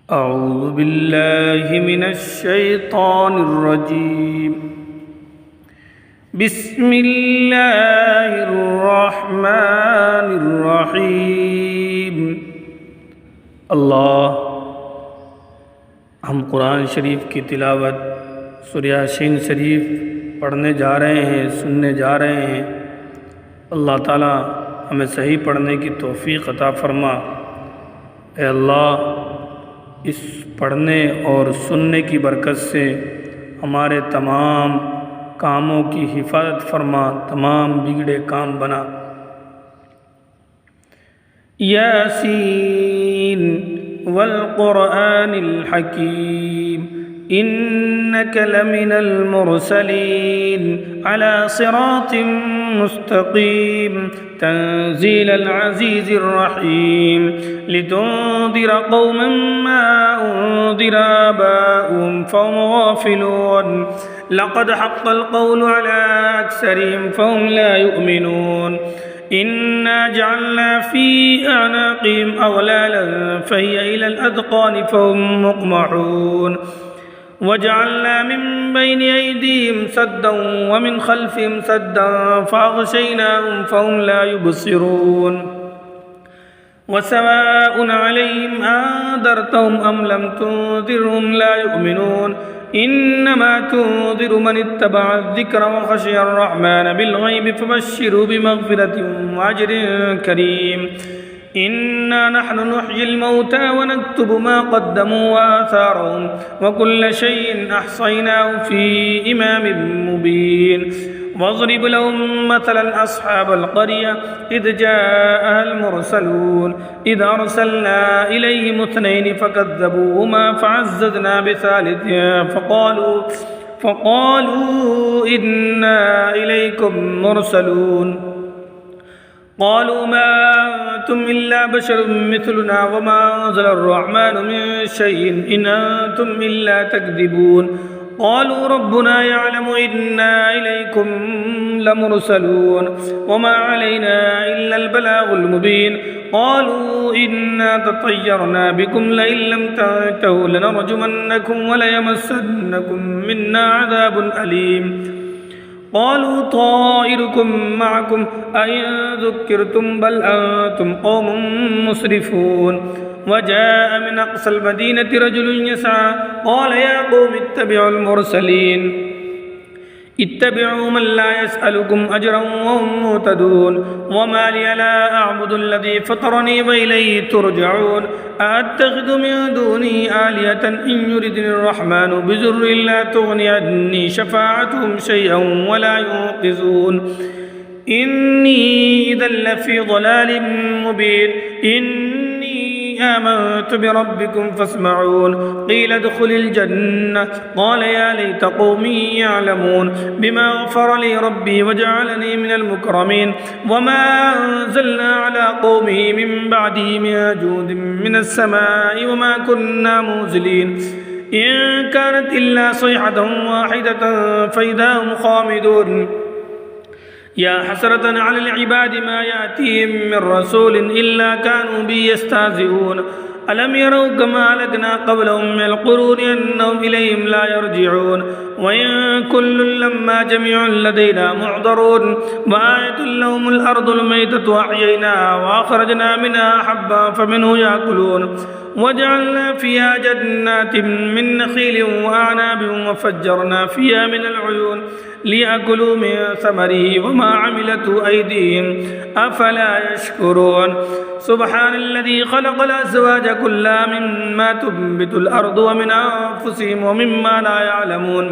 أعوذ بالله من الشيطان الرجيم. بسم الله الرحمن الرحيم. अल्लाह, हम कुरान शरीफ की तिलावत सूरह यासीन शरीफ पढ़ने जा रहे हैं, सुनने जा रहे हैं। अल्लाह ताला हमें सही पढ़ने की तौफीक अता फरमा। ए अल्लाह, इस पढ़ने और सुनने की बरकत से हमारे तमाम कामों की हिफाजत फरमा, तमाम बिगड़े काम बना। यासीन वल कुरआनिल हकीम इन्नक लमिनल मुरसलीन अला सिरातिम मुस्तकीम तंजीलल अज़ीज़िर रहीम लितुंज़िर कौमन मा उन्ज़िर आबाउहुम फहुम गाफ़िलून लक़द हक़्क़ल क़ौलु अला अक्सरिहिम फहुम ला युमिनून इन्ना जअलना फ़ी अनाक़िहिम अग़लालन फ़हिय इलल अज़क़ानि फ़हुम मुक़महून वजअलना मिन बैनि अयदीहिम सद्दन व मिन खल्फ़िहिम सद्दन फ़अग़शयनाहुम फ़हुम ला युबसिरून वसवाउन अलैहिम अअंज़रतहुम अम लम तुंज़िरहुम ला युमिनून इन्नमा तुंज़िरु मन इत्तबअ अज़्ज़िक्र व ख़शिय अर्रहमान बिलग़ैबि फ़बश्शिरहु बिमग़फ़िरतिन व अज्रिन करीम। इन्ना नहनु नुह्यिल मौता व नक्तुबु मा क़द्दमू व आथारहुम व कुल्ल शैइन अहसयनाहु फ़ी इमामिन मुबीन। वज़रिब लहुम मथलन अस्हाबल क़रिया इज़ जाअहल मुरसलून इज़ अरसलना इलैहिम इत्नैनि फ़कज़्ज़बूहुमा फ़अज़्ज़ज़ना बिसालिसिन फ़क़ालू इन्ना इलैकुम मुरसलून क़ालू मा अंतुम इल्ला बशरुम मिथलुना व मा अनज़ल अर्रहमानु मिन शैइन इन अंतुम इल्ला तकज़िबून। क़ालू रब्बुना यअलमु इन्ना इलैकुम लमुरसलून व मा अलैना इल्लल बलागुल मुबीन। क़ालू इन्ना ततय्यरना बिकुम लइन लम तंतहू लनरजुमन्नकुम व लयमस्सन्नकुम मिन्ना अज़ाबुन अलीम। क़ालू ताइरुकुम मअकुम अइन ज़ुक्किरतुम बल अंतुम क़ौमुम मुस्रिफून। वजाअ मिन अक़सल मदीनति रजुलुन यसअ क़ाल या क़ौम इत्तबिउल मुरसलीन इत्तबिउ मन ला यसअलुकुम अजरन व हुम मुहतदून। वमा लिय ला अअबुदु अल्लज़ी फ़तरनी व इलैहि तुरजऊन अअत्तख़िज़ु मिन दूनिही आलिहतन इन युरिदनि अर्रहमानु बिज़ुर्रिन ला तुग़नि अन्नी शफ़ाअतुहुम शैअन व ला युन्क़िज़ून। इन्नी इज़न लफ़ी ज़लालिन मुबीन। आमनतु बिरब्बिकुम फ़स्मऊन। क़ील उद्ख़ुलिल जन्नह क़ाल या लैत क़ौमी यअलमून बिमा ग़फ़र ली रब्बी वजअलनी मिनल मुकरमीन। वमा अंज़लना अला क़ौमिही मिन बअदिही मिन जूदिन मिनस समाइ वमा कुन्ना मुज़िलीन इन कानत इल्ला सयहतन वाहिदतन फ़इज़ा हुम ख़ामिदून। या हसरतन अलल इबादि मा यातीहिम मिन रसूलिन इल्ला कानू बिही यस्तहज़िऊन। अलम यरौ कमा अहलकना क़ब्लहुम मिनल क़ुरूनि अन्नहुम इलैहिम ला यरजिऊन व इन कुल्लुन लम्मा जमीउन लदैना मुहज़रून। व आयतुन लहुमुल अर्दुल मैततु अहयैनाहा व अख़रजना मिनहा हब्बन फमिन्हु याकुलून वजअलना फ़ीहा जन्नातिन मिन नख़ीलिन व अअनाबिन व फ़ज्जरना फ़ीहा मिनल उयून लियअकुलू मिन समरिही व मा अमिलतहु अयदीहिम अफ़ला यशकुरून। सुब्हानल्लज़ी ख़लक़ल अज़वाज कुल्लहा मिम्मा तुंबितुल अर्दु व मिन अनफुसिहिम व मिम्मा ला यअलमून।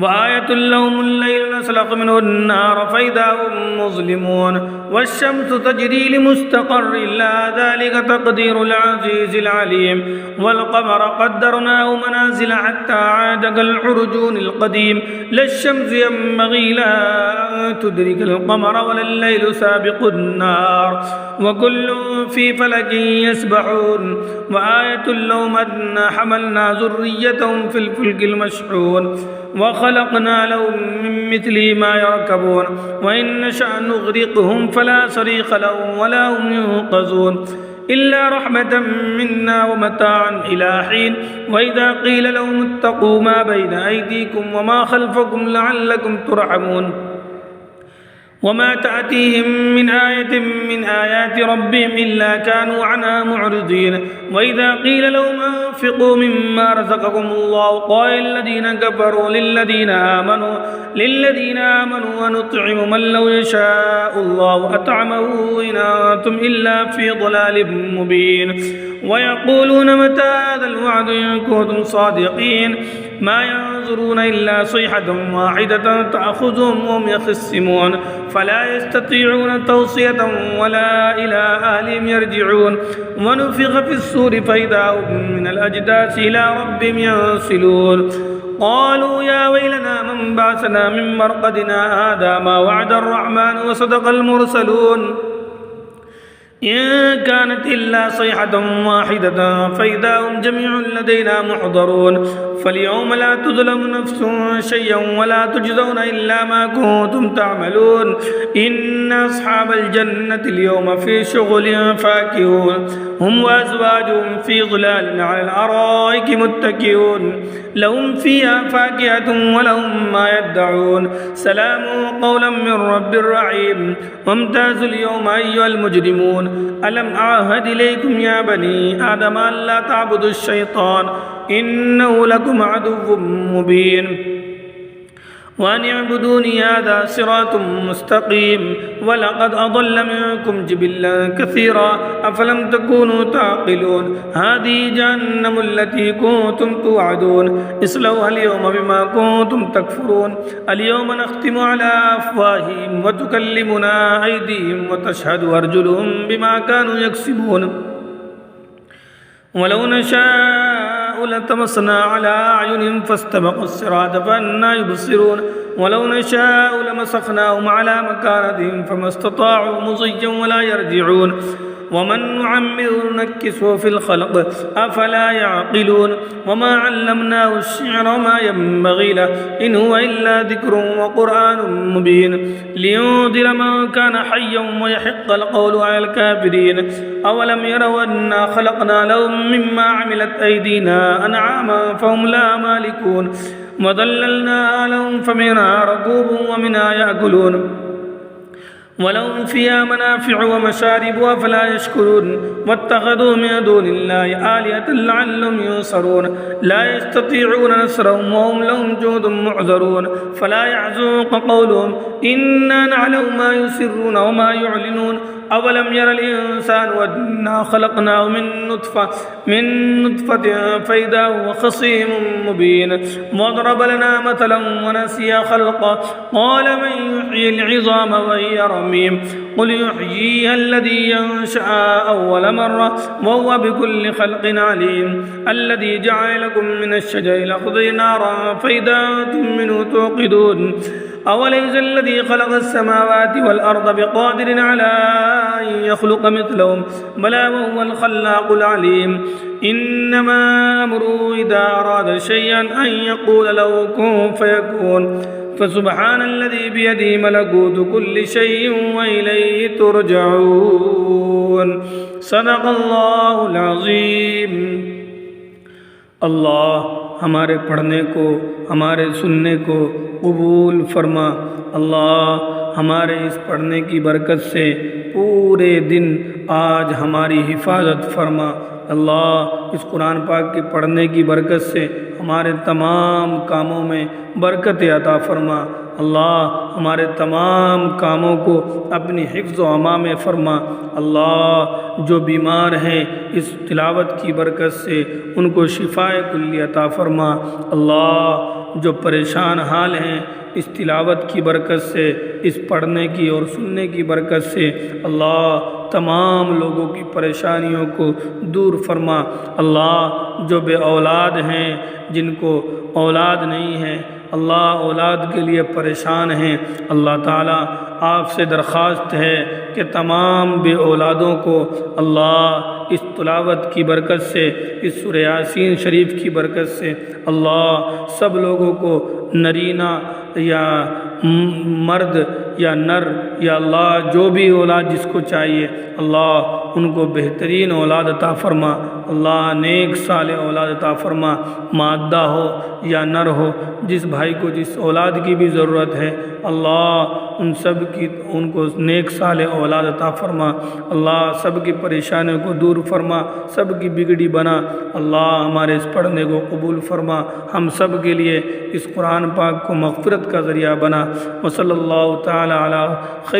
वआयतुन लहुमुल लैलु नस्लखु मिन्हु अन्नाहार फ़इज़ा हुम मुज़लिमून। वश्शम्सु तजरी लिमुस्तक़र्रिन लहा ज़ालिका तक़दीरुल अज़ीज़िल अलीम। वल्क़मर क़द्दरनाहु मनाज़िल हत्ता आदा कल्उरजूनिल क़दीम। लश्शम्सु यंबग़ी लहा अन तुदरिकल क़मर वलल लैलु साबिक़ुन नहार वकुल्लुन फ़ी फ़लकिन यस्बहून। वआयतुन लहुम अन्ना हमलना ज़ुर्रिय्यतहुम फ़िल फ़ुल्किल मशहून वख़लक़ना लहुम मिन मिथलिही मा यरकबून व इन नशअ नुग़रिक़हुम फ़ला सरीक़ लहुम वला हुम युन्क़ज़ून। إلا رحمة منا ومتاعا إلى حين وإذا قيل لهم اتقوا ما بين أيديكم وما خلفكم لعلكم ترحمون وما تأتيهم من آية من آيات ربهم إلا كانوا عنها معرضين وإذا قيل لهم أنفقوا مما رزقكم الله قال الذين كفروا للذين آمنوا ونطعم من لو يشاء الله أطعمه إن أنتم إلا في ضلال مبين ويقولون متى هذا الوعد إن كنتم صادقين ما ينظرون إلا صيحة واحدة تأخذهم وهم يخصمون فلا يستطيعون توصية ولا إلى أهلهم يرجعون ونفخ في الصور فإذا هم من الأجداث إلى ربهم ينسلون قالوا يا ويلنا من بعثنا من مرقدنا هذا ما وعد الرحمن وصدق المرسلون إن كانت إلا صيحة واحدة فإذا هم جميع لدينا محضرون فاليوم لا تظلم نفس شيئا ولا تجزون إلا ما كنتم تعملون إن أصحاب الجنة اليوم في شغل فاكهون هم وأزواجهم في ظلال على الأرائك متكئون لهم فيها فاكهة ولهم ما يدعون سلام قولا من رب رحيم وامتازوا اليوم أيها المجرمون ألم أعهد إليكم يا بني آدم ألا تعبدوا الشيطان إنه لكم عدو مبين وأن اعبدوني هذا صراط مستقيم ولقد أضل منكم جبلا كثيرا أفلم تكونوا تعقلون هذه جهنم التي كنتم توعدون اصلوها اليوم بما كنتم تكفرون اليوم نختم على أفواههم وتكلمنا أيديهم وتشهد أرجلهم بما كانوا يكسبون ولو نشاء لطمسنا على أعينهم فاستبقوا الصراط فأنى يبصرون ولو نشاء لمسخناهم على مكانتهم فما استطاعوا مضيا ولا يرجعون ومن نعمره نكسه في الخلق أفلا يعقلون وما علمناه الشعر وما ينبغي له إن هو إلا ذكر وقرآن مبين لينذر من كان حيا ويحق القول على الكافرين أولم يروا أنا خلقنا لهم مما عملت أيدينا أنعاما فهم لا مالكون وذللناها لهم فمنها ركوب ومنها يأكلون ولهم فيها منافع ومشارب أفلا يشكرون واتخذوا من دون الله آلهة لعلهم ينصرون لا يستطيعون نصرهم وهم لهم جند معذرون فلا يحزنك قولهم إنا نعلم ما يسرون وما يعلنون أولم ير الإنسان أنا خلقناه من نطفة فإذا هو خصيم مبين وضرب لنا مثلا ونسي خلقه قال من يحيي العظام وهي رميم قل يحييها الذي ينشأ أول مرة وهو بكل خلق عليم الذي جعل لكم من الشجر الأخضر نارا فإذا أنتم منه توقدون أوليس الذي خلق السماوات والأرض بقادر على أن يخلق مثلهم بلى وهو الخلاق العليم إنما أمره إذا أراد شيئا أن يقول له كن فيكون فسبحان الذي بيده ملكوت كل شيء وإليه ترجعون صدق الله العظيم अल्लाह हमारे पढ़ने को हमारे सुनने को कबूल फरमा। अल्लाह हमारे इस पढ़ने की बरकत से पूरे दिन आज हमारी हिफाजत फरमा। अल्लाह इस कुरान पाक के पढ़ने की बरकत से हमारे तमाम कामों में बरकत अता फरमा। अल्लाह हमारे तमाम कामों को अपनी हिफ्ज़ व अमा में फरमा। अल्लाह जो बीमार हैं इस तिलावत की बरकत से उनको शिफाए कुल्ली अता फरमा। अल्लाह जो परेशान हाल हैं इस तिलावत की बरकत से, इस पढ़ने की और सुनने की बरकत से अल्लाह तमाम लोगों की परेशानियों को दूर फरमा। अल्लाह जो बे औलाद हैं, जिनको औलाद नहीं है, अल्लाह औलाद के लिए परेशान हैं, अल्लाह ताला आपसे दरख्वास्त है कि तमाम बे औलादों को अल्लाह इस तिलावत की बरकत से, इस सूरह यासीन शरीफ की बरकत से अल्लाह सब लोगों को नरीना या मर्द या नर या अल्लाह जो भी औलाद जिसको चाहिए अल्लाह ان کو بہترین اولاد عطا فرما، اللہ نیک صالح اولاد عطا فرما، مادہ ہو یا نر ہو، جس بھائی کو جس اولاد کی بھی ضرورت ہے اللہ ان کو نیک صالح اولاد عطا فرما، اللہ سب کی پریشانیوں کو دور فرما، سب کی بگڑی بنا، اللہ ہمارے اس پڑھنے کو قبول فرما، ہم سب کے لیے اس قرآن پاک کو مغفرت کا ذریعہ بنا، وصلی اللہ تعالی علی